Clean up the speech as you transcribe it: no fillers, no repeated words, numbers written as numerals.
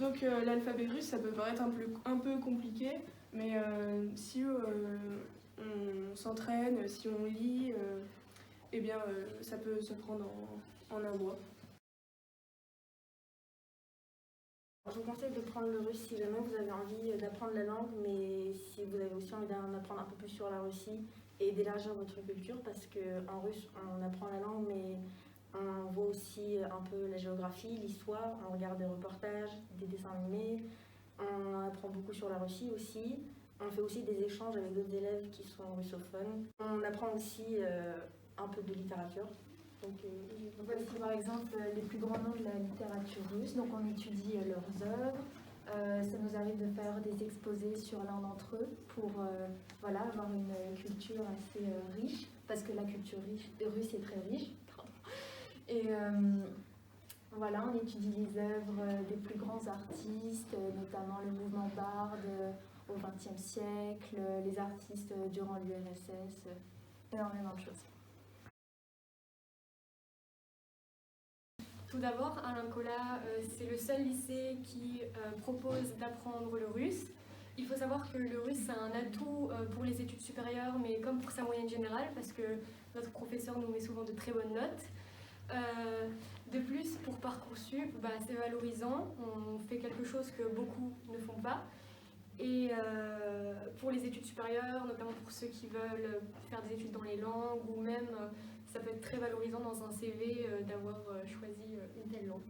Donc l'alphabet russe, ça peut paraître un peu compliqué, mais si on s'entraîne, si on lit, eh bien ça peut se prendre en un mois. Je vous conseille de prendre le russe si jamais vous avez envie d'apprendre la langue, mais si vous avez aussi envie d'en apprendre un peu plus sur la Russie et d'élargir votre culture, parce qu'en russe, on apprend la langue, mais on voit aussi un peu la géographie, l'histoire, on regarde des reportages, des dessins animés, on apprend beaucoup sur la Russie aussi. On fait aussi des échanges avec d'autres élèves qui sont russophones. On apprend aussi un peu de littérature. Donc voici par exemple les plus grands noms de la littérature russe. Donc on étudie leurs œuvres. Ça nous arrive de faire des exposés sur l'un d'entre eux pour voilà, avoir une culture assez riche, parce que la culture russe est très riche. Et voilà, on étudie les œuvres des plus grands artistes, notamment le mouvement barde au XXe siècle, les artistes durant l'URSS, énormément de choses. Tout d'abord, Alain Colas, c'est le seul lycée qui propose d'apprendre le russe. Il faut savoir que le russe, c'est un atout pour les études supérieures, mais comme pour sa moyenne générale, parce que notre professeur nous met souvent de très bonnes notes. De plus, pour Parcoursup, c'est valorisant, on fait quelque chose que beaucoup ne font pas. Et pour les études supérieures, notamment pour ceux qui veulent faire des études dans les langues, ou même ça peut être très valorisant dans un CV d'avoir choisi une telle langue.